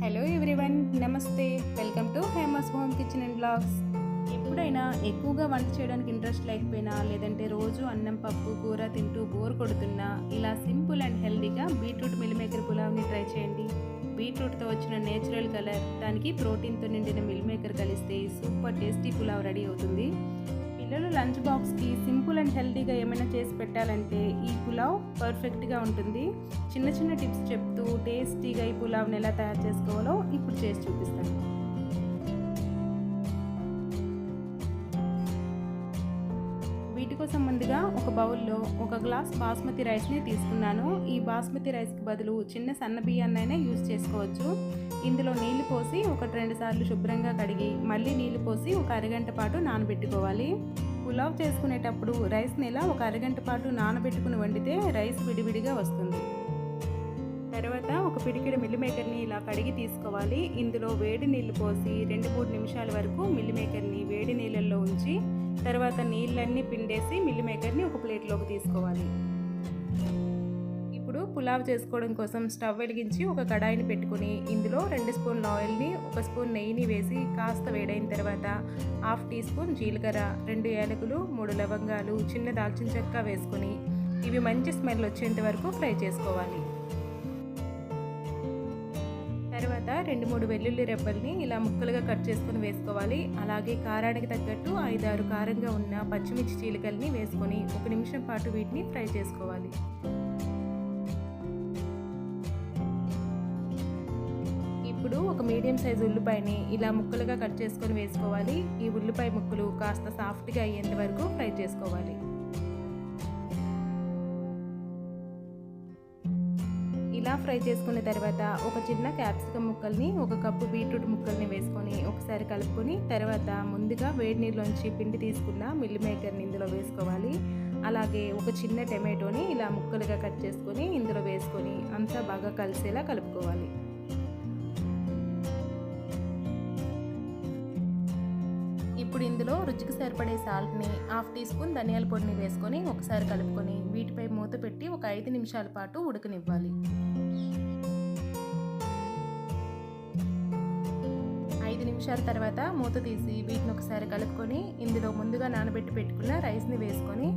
Hello everyone, namaste. Welcome to Hema's home kitchen and blogs. ఎప్పుడైనా ఎక్కువగా వంట చేయడానికి ఇంట్రెస్ట్ లేకపోయినా, లేదంటే రోజు అన్నం పప్పు కూర తింటూ బోర్ కొడుతున్నా, ఇలా సింపుల్ అండ్ హెల్దీగా బీట్రూట్ మిల్ మేకర్ పులావ్ని ట్రై చేయండి. బీట్రూట్తో వచ్చిన నేచురల్ కలర్, దానికి ప్రోటీన్తో నిండిన మిల్ మేకర్ కలిస్తే సూపర్ టేస్టీ పులావ్ రెడీ అవుతుంది. పిల్లలు లంచ్ బాక్స్కి సింపుల్ అండ్ హెల్తీగా ఏమైనా చేసి పెట్టాలంటే ఈ పులావ్ పర్ఫెక్ట్గా ఉంటుంది. చిన్న చిన్న టిప్స్ చెప్తూ టేస్టీగా ఈ పులావ్ని ఎలా తయారు చేసుకోవాలో ఇప్పుడు చేసి చూపిస్తాను. వీటి కోసం ముందుగా ఒక బౌల్లో ఒక గ్లాస్ బాస్మతి రైస్ని తీసుకున్నాను. ఈ బాస్మతి రైస్కి బదులు చిన్న సన్న బియ్యాన్నైనా యూజ్ చేసుకోవచ్చు. ఇందులో నీళ్లు పోసి 1-2 సార్లు శుభ్రంగా కడిగి మళ్ళీ నీళ్లు పోసి ఒక అరగంట పాటు నానబెట్టుకోవాలి. పులావ్ చేసుకునేటప్పుడు రైస్ని ఇలా ఒక అరగంట పాటు నానబెట్టుకుని వండితే రైస్ విడివిడిగా వస్తుంది. తర్వాత ఒక పిడికిడి మిల్ మేకర్ని ఇలా కడిగి తీసుకోవాలి. ఇందులో వేడి నీళ్లు పోసి 2-3 నిమిషాల వరకు మిల్ మేకర్ని వేడి నీళ్ళల్లో ఉంచి తర్వాత నీళ్ళన్నీ పిండేసి మిల్ మేకర్ని ఒక ప్లేట్లోకి తీసుకోవాలి. ఇప్పుడు పులావ్ చేసుకోవడం కోసం స్టవ్ వెలిగించి ఒక కడాయిని పెట్టుకుని ఇందులో 2 స్పూన్ల ఆయిల్ని 1 స్పూన్ నెయ్యిని వేసి కాస్త వేడైన తర్వాత 1/2 టీ స్పూన్ జీలకర్ర, 2 యాలకులు, 3 లవంగాలు, చిన్న దాల్చిన చెక్క వేసుకొని ఇవి మంచి స్మెల్ వచ్చేంత వరకు ఫ్రై చేసుకోవాలి. తర్వాత 2-3 వెల్లుల్లి రెబ్బల్ని ఇలా ముక్కలుగా కట్ చేసుకుని వేసుకోవాలి. అలాగే కారానికి తగ్గట్టు 5-6 కారంగా ఉన్న పచ్చిమిర్చి చీలికల్ని వేసుకొని 1 నిమిషం పాటు వీటిని ఫ్రై చేసుకోవాలి. ఇప్పుడు ఒక మీడియం సైజు ఉల్లిపాయని ఇలా ముక్కలుగా కట్ చేసుకొని వేసుకోవాలి. ఈ ఉల్లిపాయ ముక్కలు కాస్త సాఫ్ట్గా అయ్యేంత వరకు ఫ్రై చేసుకోవాలి. ఇలా ఫ్రై చేసుకున్న తర్వాత ఒక చిన్న క్యాప్సికమ్ ముక్కల్ని 1 కప్పు బీట్రూట్ ముక్కల్ని వేసుకొని ఒకసారి కలుపుకొని తర్వాత ముందుగా వేడి నీళ్ళలోంచి పిండి తీసుకున్న మిల్ మేకర్ని ఇందులో వేసుకోవాలి. అలాగే ఒక చిన్న టమాటోని ఇలా ముక్కలుగా కట్ చేసుకొని ఇందులో వేసుకొని అంతా బాగా కలిసేలా కలుపుకోవాలి. ఇప్పుడు ఇందులో రుచికి సరిపడే సాల్ట్ని 1/2 టీ స్పూన్ ధనియాల పొడిని వేసుకొని ఒకసారి కలుపుకొని వీటిపై మూత పెట్టి ఒక 5 నిమిషాల పాటు ఉడకనివ్వాలి. 5 నిమిషాల తర్వాత మూత తీసి వీటిని ఒకసారి కలుపుకొని ఇందులో ముందుగా నానబెట్టి పెట్టుకున్న రైస్ని వేసుకొని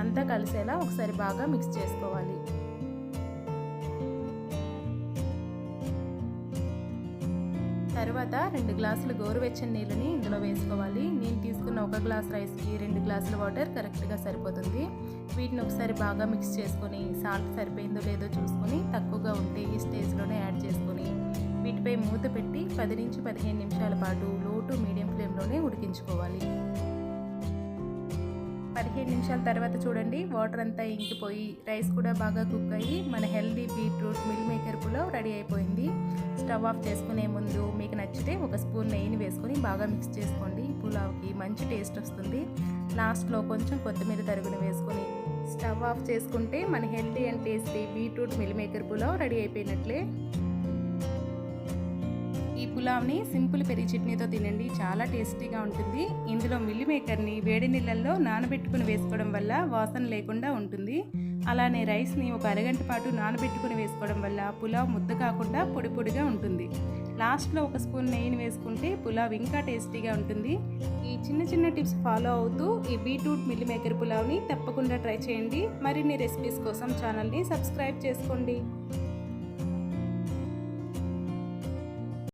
అంతా కలిసేలా ఒకసారి బాగా మిక్స్ చేసుకోవాలి. తర్వాత 2 గ్లాసులు గోరువెచ్చని నీళ్ళని ఇందులో వేసుకోవాలి. నేను తీసుకున్న 1 గ్లాస్ రైస్కి 2 గ్లాసుల వాటర్ కరెక్ట్గా సరిపోతుంది. వీటిని ఒకసారి బాగా మిక్స్ చేసుకొని సాల్ట్ సరిపోయిందో లేదో చూసుకొని తక్కువగా ఉంటే ఈ స్టేజ్లోనే యాడ్ చేసుకొని వీటిపై మూత పెట్టి 10 నుంచి 15 నిమిషాల పాటు లో టు మీడియం ఫ్లేమ్లోనే ఉడికించుకోవాలి. 15 నిమిషాల తర్వాత చూడండి, వాటర్ అంతా ఇంకిపోయి రైస్ కూడా బాగా కుక్ అయ్యి మన healthy beetroot meal maker pulao ready అయిపోయింది. స్టవ్ ఆఫ్ చేసుకునే ముందు మీకు నచ్చితే 1 స్పూన్ నెయ్యిని వేసుకొని బాగా మిక్స్ చేసుకోండి. పులావ్కి మంచి టేస్ట్ వస్తుంది. లాస్ట్లో కొంచెం కొత్తిమీర తరుగుని వేసుకొని స్టవ్ ఆఫ్ చేసుకుంటే మన healthy and tasty beetroot meal maker pulao ready అయిపోయినట్లే. ఈ పులావ్ని సింపుల్ పెరుగు చట్నీతో తినండి, చాలా టేస్టీగా ఉంటుంది. ఇందులో మిల్ మేకర్ని వేడి నీళ్ళల్లో నానబెట్టుకుని వేసుకోవడం వల్ల వాసన లేకుండా ఉంటుంది. అలానే రైస్ని ఒక అరగంట పాటు నానబెట్టుకుని వేసుకోవడం వల్ల పులావ్ ముద్ద కాకుండా పొడి పొడిగా ఉంటుంది. లాస్ట్లో 1 స్పూన్ నెయ్యిని వేసుకుంటే పులావ్ ఇంకా టేస్టీగా ఉంటుంది. ఈ చిన్న చిన్న టిప్స్ ఫాలో అవుతూ ఈ బీట్రూట్ మిల్ మేకర్ పులావ్ని తప్పకుండా ట్రై చేయండి. మరిన్ని రెసిపీస్ కోసం ఛానల్ని సబ్స్క్రైబ్ చేసుకోండి.